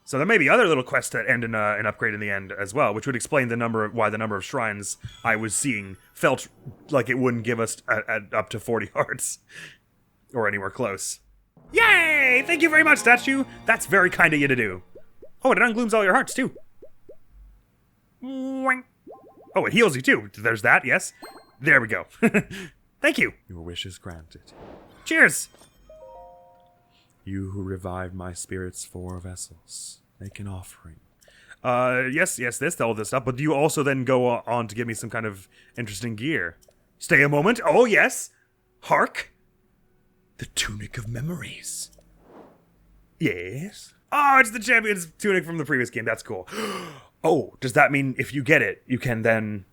So there may be other little quests that end in an upgrade in the end as well, which would explain why the number of shrines I was seeing felt like it wouldn't give us up to 40 hearts. Or anywhere close. Yay! Thank you very much, statue! That's very kind of you to do. Oh, and it unglooms all your hearts, too. Oh, it heals you, too. There's that, yes. There we go. Thank you. Your wish is granted. Cheers! You who revived my spirit's 4 vessels, make an offering. Yes, all this stuff, but do you also then go on to give me some kind of interesting gear? Stay a moment. Oh, yes. Hark. The Tunic of Memories. Yes. Oh, it's the champion's tunic from the previous game. That's cool. Oh, does that mean if you get it, you can then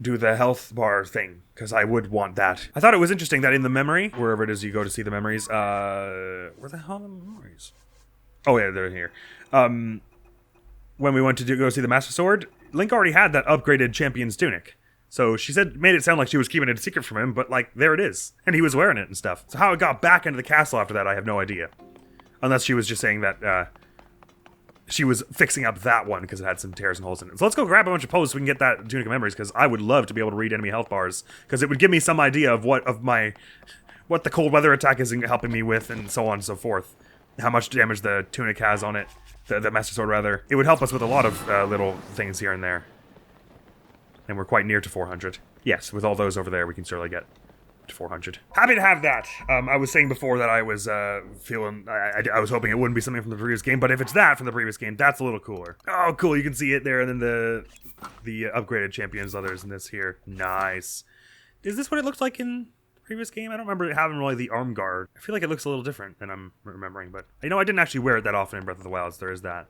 do the health bar thing, because I would want that. I thought it was interesting that in the memory, wherever it is you go to see the memories, where the hell are the memories? Oh yeah, they're here. When we went to go see the Master Sword, Link already had that upgraded champion's tunic. So she made it sound like she was keeping it a secret from him, but like, there it is. And he was wearing it and stuff. So how it got back into the castle after that, I have no idea. Unless she was just saying that, she was fixing up that one because it had some tears and holes in it. So let's go grab a bunch of posts so we can get that Tunic of Memories, because I would love to be able to read enemy health bars, because it would give me some idea of what the cold weather attack is helping me with, and so on and so forth. How much damage the Tunic has on it, the Master Sword rather. It would help us with a lot of little things here and there. And we're quite near to 400. Yes, with all those over there, we can certainly get to 400. Happy to have that. I was saying before that I was feeling, I was hoping it wouldn't be something from the previous game, but if it's that from the previous game, that's a little cooler. Oh, cool, you can see it there, and then the upgraded champions leathers in this here. Nice. Is this what it looked like in the previous game? I don't remember it having really the arm guard. I feel like it looks a little different than I'm remembering, but you know, I didn't actually wear it that often in Breath of the Wild, so there is that.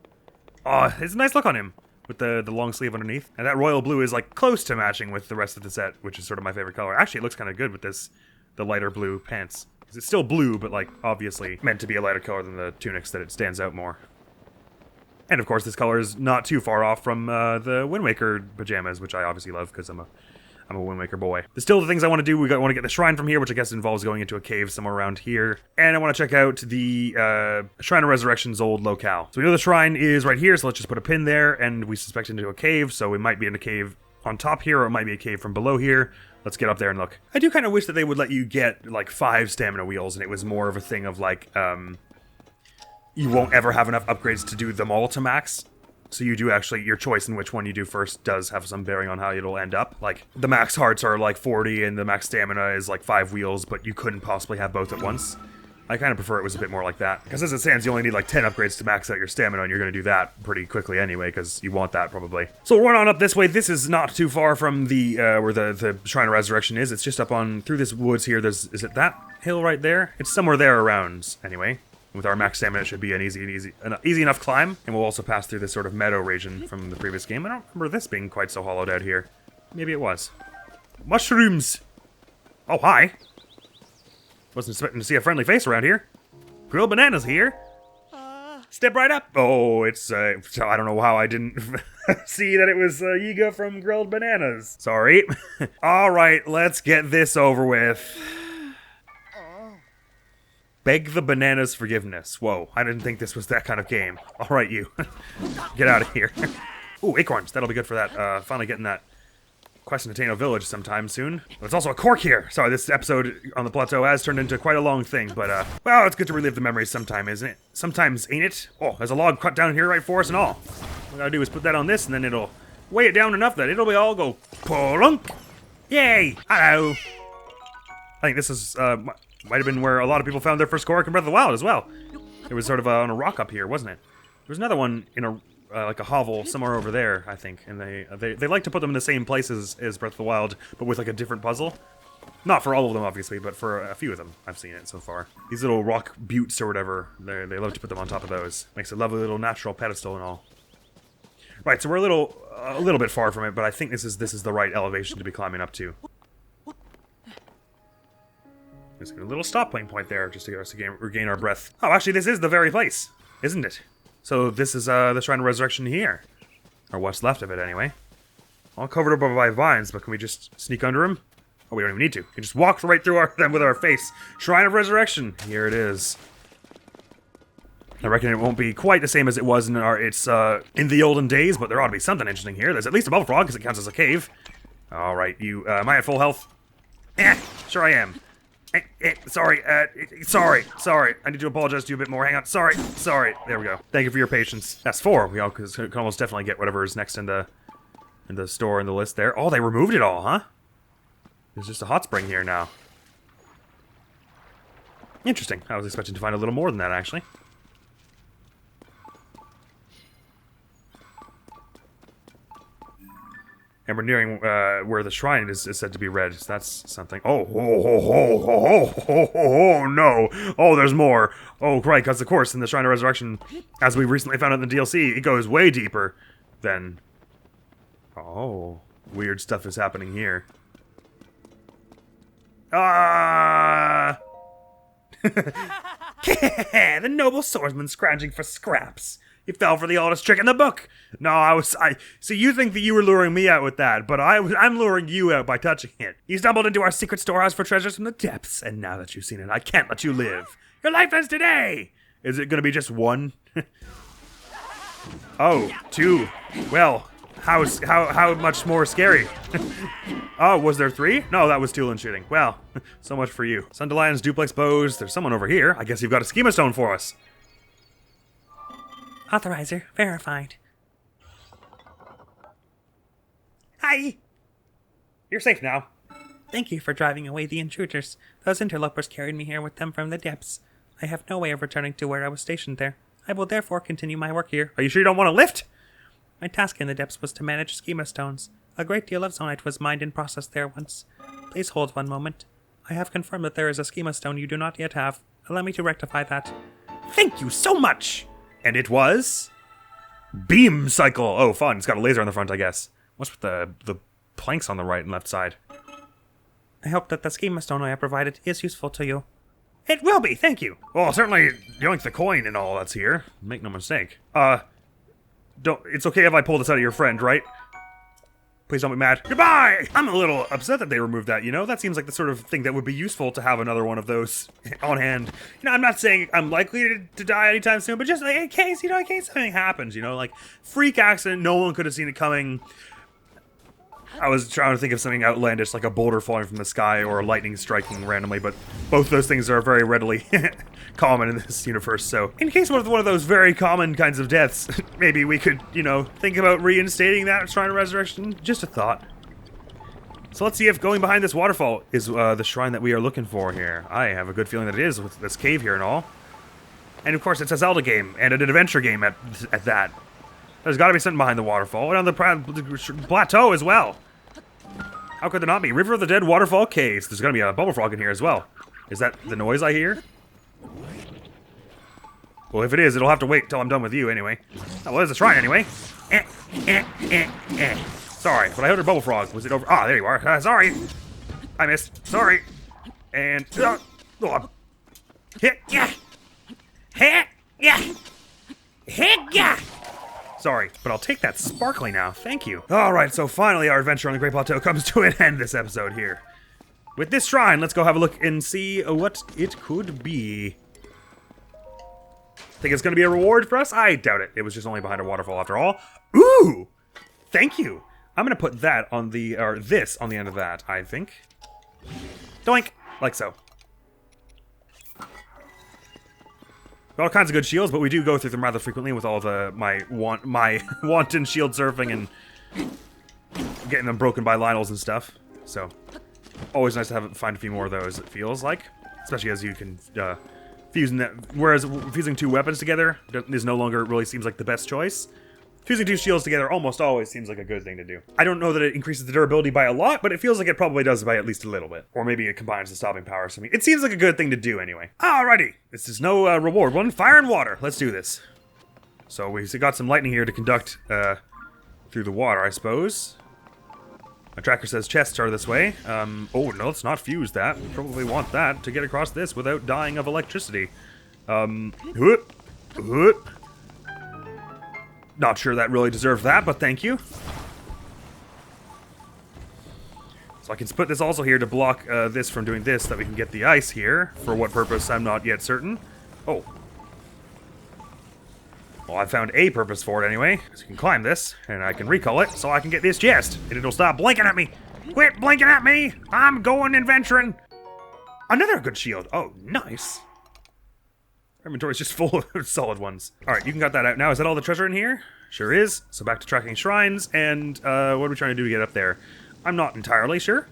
Oh, it's a nice look on him, with the long sleeve underneath. And that royal blue is like close to matching with the rest of the set, which is sort of my favorite color. Actually, it looks kind of good with the lighter blue pants. Because it's still blue, but like obviously meant to be a lighter color than the tunics, that it stands out more. And of course, this color is not too far off from the Wind Waker pajamas, which I obviously love because I'm a Wind Waker boy. There's still the things I want to do. We want to get the shrine from here, which I guess involves going into a cave somewhere around here. And I want to check out the Shrine of Resurrection's old locale. So we know the shrine is right here, so let's just put a pin there, and we suspect into a cave, so we might be in a cave on top here, or it might be a cave from below here. Let's get up there and look. I do kind of wish that they would let you get, like, 5 stamina wheels, and it was more of a thing of, like, you won't ever have enough upgrades to do them all to max. So you do actually, your choice in which one you do first does have some bearing on how it'll end up. Like, the max hearts are like 40 and the max stamina is like 5 wheels, but you couldn't possibly have both at once. I kind of prefer it was a bit more like that. Because as it stands, you only need like 10 upgrades to max out your stamina, and you're going to do that pretty quickly anyway, because you want that probably. So we'll run on up this way. This is not too far from the, where the Shrine of Resurrection is. It's just up on, through this woods here. Is it that hill right there? It's somewhere there around, anyway. With our max stamina, it should be an easy enough climb, and we'll also pass through this sort of meadow region from the previous game. I don't remember this being quite so hollowed out here. Maybe it was. Mushrooms! Oh, hi! Wasn't expecting to see a friendly face around here. Grilled bananas here. Step right up. Oh, it's, I don't know how I didn't see that it was Yiga from Grilled Bananas. Sorry. Alright, let's get this over with. Beg the Banana's forgiveness. Whoa, I didn't think this was that kind of game. Alright, you. Get out of here. Ooh, acorns. That'll be good for that. Finally getting that quest in Tateno Village sometime soon. There's also a cork here. Sorry, this episode on the plateau has turned into quite a long thing, but, well, it's good to relive the memories sometime, isn't it? Sometimes, ain't it? Oh, there's a log cut down here right for us and all. What we gotta do is put that on this, and then it'll weigh it down enough that it'll be all go plunk. Yay! Hello! I think this is, might have been where a lot of people found their first cork in Breath of the Wild as well. It was sort of on a rock up here, wasn't it? There was another one in a like a hovel somewhere over there, I think, and they like to put them in the same places as Breath of the Wild, but with like a different puzzle. Not for all of them, obviously, but for a few of them, I've seen it so far. These little rock buttes or whatever, they love to put them on top of those. Makes a lovely little natural pedestal and all. Right, so we're a little bit far from it, but I think this is the right elevation to be climbing up to. There's a little stopping point there, just to get us to regain our breath. Oh, actually, this is the very place, isn't it? So this is the Shrine of Resurrection here. Or what's left of it, anyway. All covered up by vines, but can we just sneak under them? Oh, we don't even need to. We can just walk right through them with our face. Shrine of Resurrection. Here it is. I reckon it won't be quite the same as it was in in the olden days, but there ought to be something interesting here. There's at least a bubble frog, because it counts as a cave. Alright, you, am I at full health? Sure I am. Sorry, sorry. I need to apologize to you a bit more. Hang on. Sorry. There we go. Thank you for your patience. That's 4. We all can almost definitely get whatever is next in the store in the list there. Oh, they removed it all, huh? There's just a hot spring here now. Interesting. I was expecting to find a little more than that, actually. And we're nearing where the shrine is said to be red, so that's something. Oh, no. Oh, there's more. Oh, right, because of course, in the Shrine of Resurrection, as we recently found out in the DLC, it goes way deeper than... Oh. weird stuff is happening here. Ah! The noble swordsman scrounging for scraps. You fell for the oldest trick in the book. No, so you think that you were luring me out with that, but I'm luring you out by touching it. You stumbled into our secret storehouse for treasures from the depths, and now that you've seen it, I can't let you live. Your life ends today. Is it gonna be just one? Oh, two. Well, how much more scary? Oh, was there three? No, that was Tulin shooting. Well, so much for you. Sundelion's duplex bows. There's someone over here. I guess you've got a schema stone for us. Authorizer verified. Hi. You're safe now. Thank you for driving away the intruders. Those interlopers carried me here with them from the depths. I have no way of returning to where I was stationed there. I will therefore continue my work here. Are you sure you don't want to lift? My task in the depths was to manage schema stones. A great deal of zonite was mined and processed there once. Please hold one moment. I have confirmed that there is a schema stone you do not yet have. Allow me to rectify that. Thank you so much! And it was... Beam cycle! Oh, fun. It's got a laser on the front, I guess. What's with the planks on the right and left side? I hope that the schema stone I have provided is useful to you. It will be, thank you. Well, certainly yoink the coin and all that's here. Make no mistake. It's okay if I pull this out of your friend, right? Please don't be mad. Goodbye! I'm a little upset that they removed that, you know? That seems like the sort of thing that would be useful to have another one of those on hand. You know, I'm not saying I'm likely to die anytime soon, but just like, in case something happens, you know? Like, freak accident, no one could have seen it coming. I was trying to think of something outlandish, like a boulder falling from the sky or lightning striking randomly, but both those things are very readily common in this universe, so... In case of one of those very common kinds of deaths, maybe we could, you know, think about reinstating that Shrine of Resurrection. Just a thought. So let's see if going behind this waterfall is the shrine that we are looking for here. I have a good feeling that it is, with this cave here and all. And of course, it's a Zelda game, and an adventure game at that. There's gotta be something behind the waterfall, and on the plateau as well. How could there not be? River of the Dead Waterfall Caves. There's gonna be a bubble frog in here as well. Is that the noise I hear? Well, if it is, it'll have to wait till I'm done with you anyway. Oh, well, there's a shrine anyway. Sorry, but I heard a bubble frog. Was it over? Ah, there you are. Sorry. I missed. Sorry. And... Hit ya! Hit ya! Hit ya! Sorry, but I'll take that sparkly now. Thank you. Alright, so finally our adventure on the Great Plateau comes to an end this episode here. With this shrine, let's go have a look and see what it could be. Think it's gonna be a reward for us? I doubt it. It was just only behind a waterfall after all. Ooh! Thank you. I'm gonna put that on the, or this on the end of that, I think. Doink! Like so. All kinds of good shields, but we do go through them rather frequently with all the my wanton shield surfing and getting them broken by Lionels and stuff. So always nice to find a few more of those, it feels like, especially as you can fusing that. Whereas fusing two weapons together is no longer really seems like the best choice. Fusing two shields together almost always seems like a good thing to do. I don't know that it increases the durability by a lot, but it feels like it probably does by at least a little bit. Or maybe it combines the stopping power or something. It seems like a good thing to do anyway. Alrighty, this is no reward one. Fire and water. Let's do this. So we've got some lightning here to conduct through the water, I suppose. My tracker says chests are this way. Oh, no, let's not fuse that. We probably want that to get across this without dying of electricity. Whoop. Not sure that really deserved that, but thank you. So I can put this also here to block this from doing this, so that we can get the ice here. For what purpose, I'm not yet certain. Oh. Well, I found a purpose for it anyway. So you can climb this, and I can recall it, so I can get this chest. And it'll stop blinking at me. Quit blinking at me! I'm going adventuring! Another good shield. Oh, nice. Our inventory's just full of solid ones. Alright, you can cut that out now. Is that all the treasure in here? Sure is. So back to tracking shrines, and what are we trying to do to get up there? I'm not entirely sure.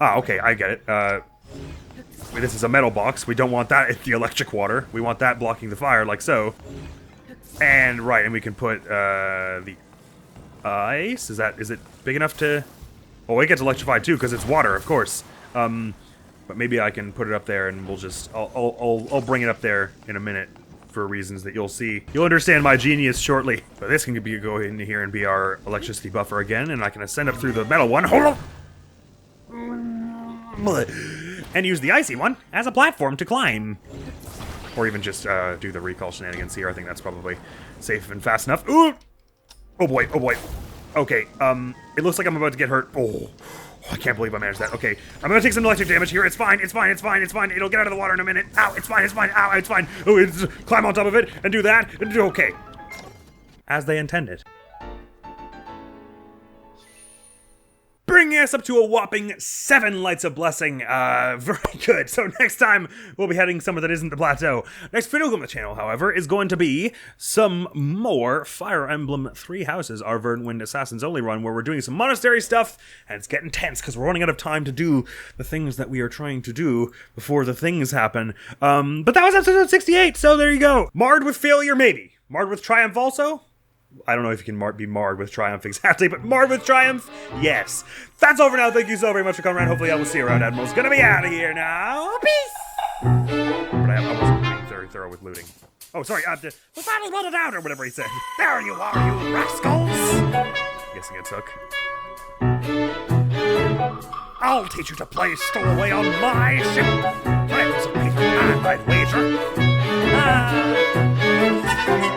Ah, okay, I get it. This is a metal box. We don't want that in the electric water. We want that blocking the fire, like so. And, right, and we can put, the ice? Is it big enough to... Oh, it gets electrified too, because it's water, of course. But maybe I can put it up there, and we'll just... I'll bring it up there in a minute for reasons that you'll see. You'll understand my genius shortly. But this can go in here and be our electricity buffer again, and I can ascend up through the metal one. Hold on! And use the icy one as a platform to climb. Or even just do the recall shenanigans here. I think that's probably safe and fast enough. Ooh! Oh boy, oh boy. Okay, it looks like I'm about to get hurt. Oh, I can't believe I managed that. Okay, I'm gonna take some electric damage here. It's fine, it's fine, it's fine, it's fine. It'll get out of the water in a minute. Ow, it's fine, ow, it's fine. Oh, it's, climb on top of it and do that. Okay. As they intended. Bringing us up to a whopping 7 lights of blessing. Very good. So next time, we'll be heading somewhere that isn't the plateau. Next video on the channel, however, is going to be some more Fire Emblem 3 Houses, our Verdant Wind Assassins only run, where we're doing some monastery stuff, and it's getting tense, because we're running out of time to do the things that we are trying to do before the things happen. But that was episode 68, so there you go. Marred with failure, maybe. Marred with triumph also? I don't know if you can be marred with triumph exactly, but marred with triumph, yes. That's all for now. Thank you so very much for coming around. Hopefully I will see you around. Admiral's gonna be out of here now. Peace! But I wasn't being very thorough with looting. Oh, sorry, the battle brought it out, or whatever he said. There you are, you rascals! I'm guessing it took. I'll teach you to play stowaway on my ship. I'm a Peter Pan, I'd wager.